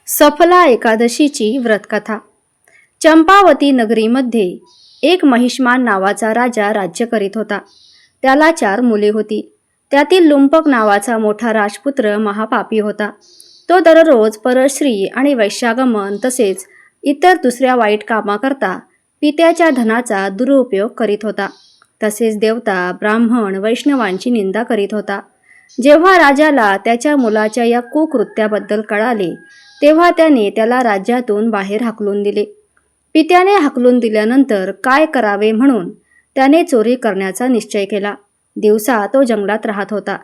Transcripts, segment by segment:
सफला एकादशीची व्रतकथा। चंपावती नगरीमध्ये एक महिष्मान नावाचा राजा राज्य करीत होता. त्याला 4 मुले होती. त्यातील लुंपक नावाचा मोठा राजपुत्र महापापी होता. तो दररोज परश्री आणि वैश्यागमन तसेच इतर दुसऱ्या वाईट कामाकरता पित्याच्या धनाचा दुरुपयोग करीत होता. तसेच देवता, ब्राह्मण, वैष्णवांची निंदा करीत होता. जेव्हा राजाला त्याच्या मुलाच्या या कुकृत्याबद्दल कळाले तेव्हा त्याने त्याला राज्यातून बाहेर हाकलून दिले. पित्याने हाकलून दिल्यानंतर काय करावे म्हणून त्याने चोरी करण्याचा निश्चय केला. दिवसा तो जंगलात राहत होता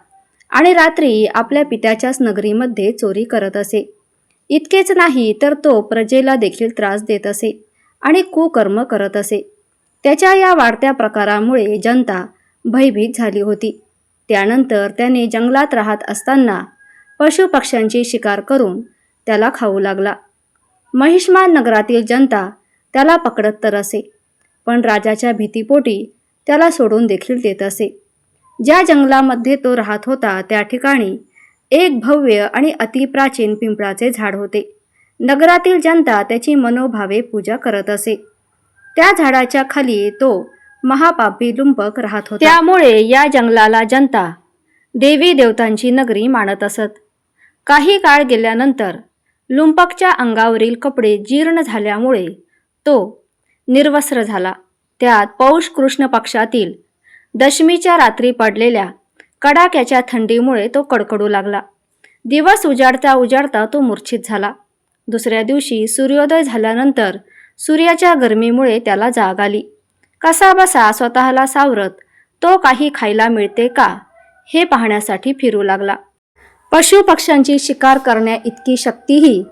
आणि रात्री आपल्या पित्याच्याच नगरीमध्ये चोरी करत असे. इतकेच नाही तर तो प्रजेला देखील त्रास देत असे आणि कुकर्म करत असे. त्याच्या या वाढत्या प्रकारामुळे जनता भयभीत झाली होती. त्यानंतर त्याने जंगलात राहत असताना पशुपक्ष्यांची शिकार करून त्याला खाऊ लागला. महिष्मान नगरातील जनता त्याला पकडत तर असे, पण राजाच्या भीतीपोटी त्याला सोडून देखील देत असे. ज्या जंगलामध्ये तो राहत होता त्या ठिकाणी एक भव्य आणि अतिप्राचीन पिंपळाचे झाड होते. नगरातील जनता त्याची मनोभावे पूजा करत असे. त्या झाडाच्या खाली तो महापापी लुंपक राहत होता. त्यामुळे या जंगलाला जनता देवी देवतांची नगरी मानत असत. काही काळ गेल्यानंतर लुंपकच्या अंगावरील कपडे जीर्ण झाल्यामुळे तो निर्वस्त्र झाला. त्यात पौष कृष्ण पक्षातील दशमीच्या रात्री पडलेल्या कडाक्याच्या थंडीमुळे तो कडकडू लागला. दिवस उजाडता उजाडता तो मूर्छित झाला. दुसऱ्या दिवशी सूर्योदय झाल्यानंतर सूर्याच्या गरमीमुळे त्याला जाग आली. कसाबसा स्वतःला सावरत तो काही खायला मिळते का हे पाहण्यासाठी फिरू लागला. पशुपक्ष्यांची शिकार करण्या इतकी शक्तीही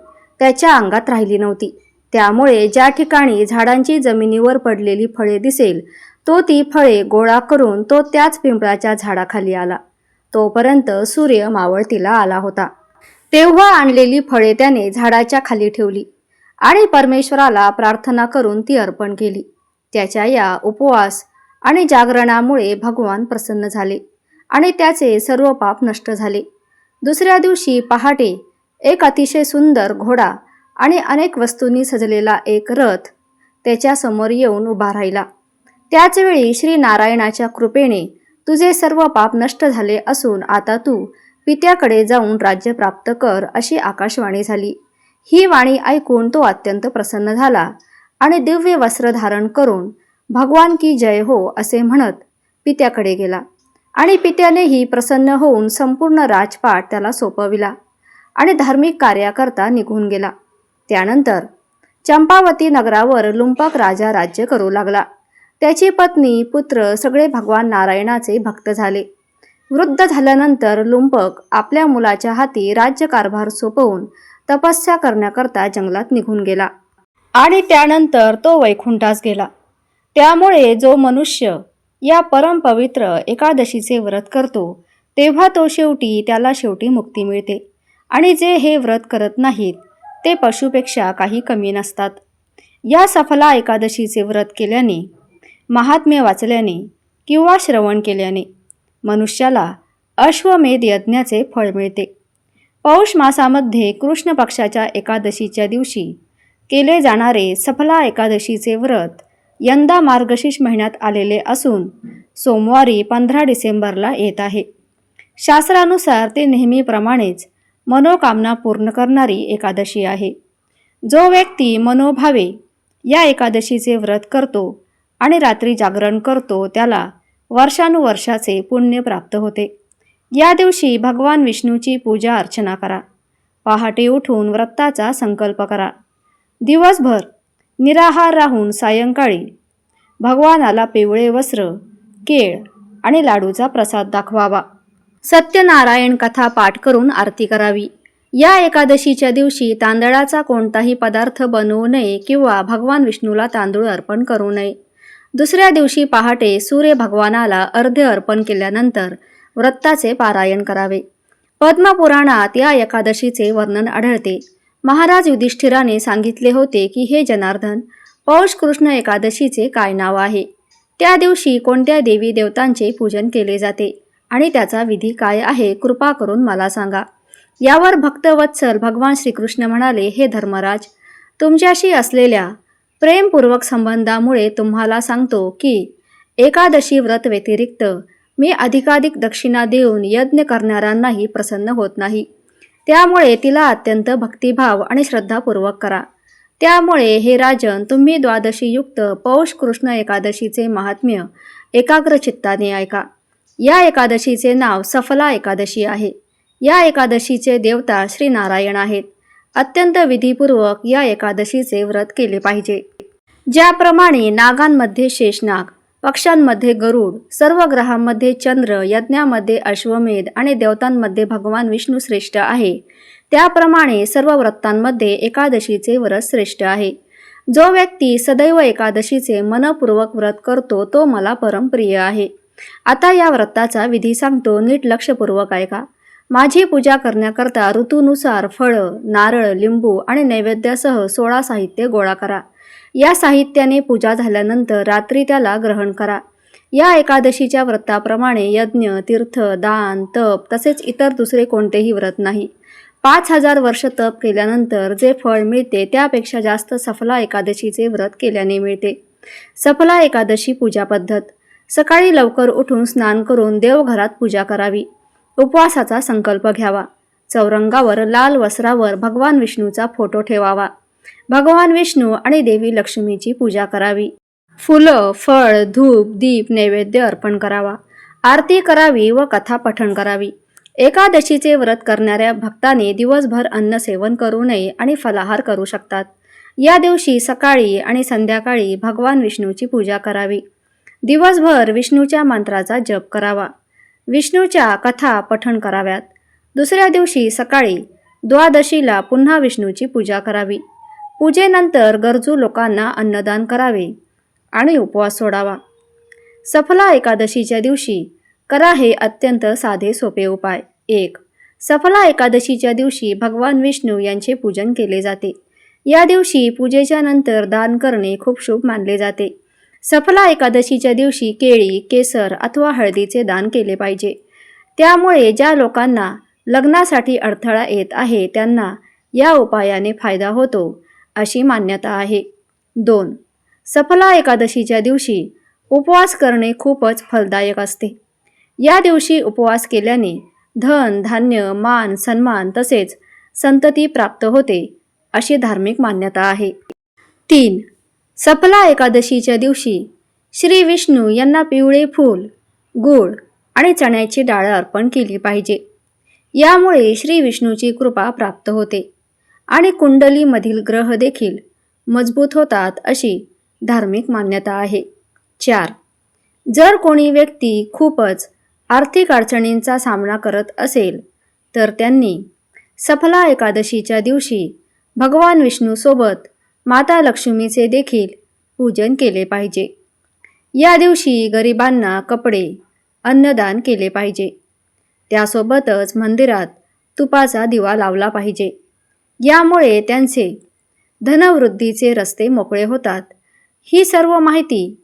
त्याच्या अंगात राहिली नव्हती. त्यामुळे ज्या ठिकाणी झाडांची जमिनीवर पडलेली फळे दिसेल तो ती फळे गोळा करून तो त्याच पिंपळाच्या झाडाखाली आला. तोपर्यंत सूर्य मावळतीला आला होता. तेव्हा आणलेली फळे त्याने झाडाच्या खाली ठेवली आणि परमेश्वराला प्रार्थना करून ती अर्पण केली. त्याच्या या उपवास आणि जागरणामुळे भगवान प्रसन्न झाले आणि त्याचे सर्व पाप नष्ट झाले. दुसऱ्या दिवशी पहाटे एक अतिशय सुंदर घोडा आणि अनेक वस्तूंनी सजलेला एक रथ त्याच्या समोर येऊन उभा राहिला. त्याचवेळी श्री नारायणाच्या कृपेने तुझे सर्व पाप नष्ट झाले असून आता तू पित्याकडे जाऊन राज्य प्राप्त कर अशी आकाशवाणी झाली. ही वाणी ऐकून तो अत्यंत प्रसन्न झाला आणि दिव्य वस्त्र धारण करून भगवान की जय हो असे म्हणत पित्याकडे गेला आणि पित्यानेही प्रसन्न होऊन संपूर्ण राजपाट त्याला सोपविला आणि धार्मिक कार्याकरता निघून गेला. त्यानंतर चंपावती नगरावर लुंपक राजा राज्य करू लागला. त्याची पत्नी, पुत्र सगळे भगवान नारायणाचे भक्त झाले. वृद्ध झाल्यानंतर लुंपक आपल्या मुलाच्या हाती राज्यकारभार सोपवून तपस्या करण्याकरता जंगलात निघून गेला आणि त्यानंतर तो वैकुंठास गेला. त्यामुळे जो मनुष्य या परमपवित्र एकादशीचे व्रत करतो तेव्हा त्याला शेवटी मुक्ती मिळते आणि जे हे व्रत करत नाहीत ते पशुपेक्षा काही कमी नसतात. या सफला एकादशीचे व्रत केल्याने, महात्म्य वाचल्याने किंवा श्रवण केल्याने मनुष्याला अश्वमेध यज्ञाचे फळ मिळते. पौष मासामध्ये कृष्ण पक्षाच्या एकादशीच्या दिवशी केले जाणारे सफला एकादशीचे व्रत यंदा मार्गशीर्ष महिन्यात आलेले असून सोमवारी 15 डिसेंबरला येत आहे. शास्त्रानुसार ते नेहमीप्रमाणेच मनोकामना पूर्ण करणारी एकादशी आहे. जो व्यक्ती मनोभावे या एकादशीचे व्रत करतो आणि रात्री जागरण करतो त्याला वर्षानुवर्षाचे पुण्य प्राप्त होते. या दिवशी भगवान विष्णूची पूजा अर्चना करा. पहाटे उठून व्रताचा संकल्प करा. दिवसभर निराहार राहून सायंकाळी भगवानाला पिवळे वस्त्र, केळ आणि लाडूचा प्रसाद दाखवावा. सत्यनारायण कथा पाठ करून आरती करावी. या एकादशीच्या दिवशी तांदळाचा कोणताही पदार्थ बनवू नये किंवा भगवान विष्णूला तांदूळ अर्पण करू नये. दुसऱ्या दिवशी पहाटे सूर्य भगवानाला अर्घ्य अर्पण केल्यानंतर व्रताचे पारायण करावे. पद्मपुराणात या एकादशीचे वर्णन आढळते. महाराज युधिष्ठिराने सांगितले होते की हे जनार्दन, पौष कृष्ण एकादशीचे काय नाव आहे? त्या दिवशी कोणत्या देवी देवतांचे पूजन केले जाते आणि त्याचा विधी काय आहे? कृपा करून मला सांगा. यावर भक्तवत्सल भगवान श्रीकृष्ण म्हणाले, हे धर्मराज, तुमच्याशी असलेल्या प्रेमपूर्वक संबंधामुळे तुम्हाला सांगतो की एकादशी व्रत व्यतिरिक्त मी अधिकाधिक दक्षिणा देऊन यज्ञ करणाऱ्यांनाही प्रसन्न होत नाही. त्यामुळे तिला अत्यंत भक्तिभाव आणि श्रद्धापूर्वक करा. त्यामुळे हे राजन, तुम्ही द्वादशीयुक्त पौष कृष्ण एकादशीचे महात्म्य एकाग्र चित्ताने ऐका. या एकादशीचे नाव सफला एकादशी आहे. या एकादशीचे देवता श्री नारायण आहेत. अत्यंत विधीपूर्वक या एकादशीचे व्रत केले पाहिजे. ज्याप्रमाणे नागांमध्ये शेषनाग, पक्ष्यांमध्ये गरुड, सर्व ग्रहांमध्ये चंद्र, यज्ञामध्ये अश्वमेध आणि देवतांमध्ये भगवान विष्णू श्रेष्ठ आहे, त्याप्रमाणे सर्व व्रतांमध्ये एकादशीचे व्रत श्रेष्ठ आहे. जो व्यक्ती सदैव एकादशीचे मनपूर्वक व्रत करतो तो मला परमप्रिय आहे. आता या व्रताचा विधी सांगतो, नीट लक्षपूर्वक ऐका. माझी पूजा करण्याकरता ऋतूनुसार फळं, नारळ, लिंबू आणि नैवेद्यासह 16 साहित्य गोळा करा. या साहित्याने पूजा झाल्यानंतर रात्री त्याला ग्रहण करा. या एकादशीच्या व्रताप्रमाणे यज्ञ, तीर्थ, दान, तप तसेच इतर दुसरे कोणतेही व्रत नाही. 5000 वर्ष तप केल्यानंतर जे फळ मिळते त्यापेक्षा जास्त सफला एकादशीचे व्रत केल्याने मिळते. सफला एकादशी पूजा पद्धत: सकाळी लवकर उठून स्नान करून देवघरात पूजा करावी. उपवासाचा संकल्प घ्यावा. चौरंगावर लाल वस्त्रावर भगवान विष्णूचा फोटो ठेवावा. भगवान विष्णू आणि देवी लक्ष्मीची पूजा करावी. फुलं, फळ, धूप, दीप, नैवेद्य अर्पण करावा. आरती करावी व कथा पठण करावी. एकादशीचे व्रत करणाऱ्या भक्ताने दिवसभर अन्न सेवन करू नये आणि फलाहार करू शकतात. या दिवशी सकाळी आणि संध्याकाळी भगवान विष्णूची पूजा करावी. दिवसभर विष्णूच्या मंत्राचा जप करावा. विष्णूच्या कथा पठण कराव्यात. दुसऱ्या दिवशी सकाळी द्वादशीला पुन्हा विष्णूची पूजा करावी. पूजेनंतर गरजू लोकांना अन्नदान करावे आणि उपवास सोडावा. सफला एकादशीच्या दिवशी करा हे अत्यंत साधे सोपे उपाय. 1. सफला एकादशीच्या दिवशी भगवान विष्णू यांचे पूजन केले जाते. या दिवशी पूजेच्या नंतर दान करणे खूप शुभ मानले जाते. सफला एकादशीच्या दिवशी केळी, केसर अथवा हळदीचे दान केले पाहिजे. त्यामुळे ज्या लोकांना लग्नासाठी अडथळा येत आहे त्यांना या उपायाने फायदा होतो अशी मान्यता आहे. 2. सफला एकादशीच्या दिवशी उपवास करणे खूपच फलदायक असते. या दिवशी उपवास केल्याने धन, धान्य, मान, सन्मान तसेच संतती प्राप्त होते अशी धार्मिक मान्यता आहे. 3. सफला एकादशीच्या दिवशी श्री विष्णू यांना पिवळे फूल, गूळ आणि चण्याची डाळ अर्पण केली पाहिजे. यामुळे श्री विष्णूची कृपा प्राप्त होते आणि कुंडलीमधील ग्रह देखील मजबूत होतात अशी धार्मिक मान्यता आहे. 4. जर कोणी व्यक्ती खूपच आर्थिक अडचणींचा सामना करत असेल तर त्यांनी सफला एकादशीच्या दिवशी भगवान विष्णूसोबत माता लक्ष्मीचे देखील पूजन केले पाहिजे. या दिवशी गरिबांना कपडे, अन्नदान केले पाहिजे. त्यासोबतच मंदिरात तुपाचा दिवा लावला पाहिजे. यामुळे त्यांचे धनवृद्धीचे रस्ते मोकळे होतात. ही सर्व माहिती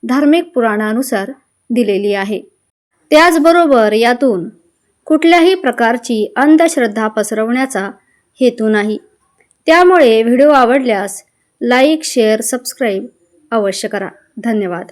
धार्मिक पुराणानुसार दिलेली आहे. त्याचबरोबर यातून कुठल्याही प्रकारची अंधश्रद्धा पसरवण्याचा हेतू नाही. त्यामुळे व्हिडिओ आवडल्यास लाईक, शेअर, सबस्क्राईब अवश्य करा. धन्यवाद.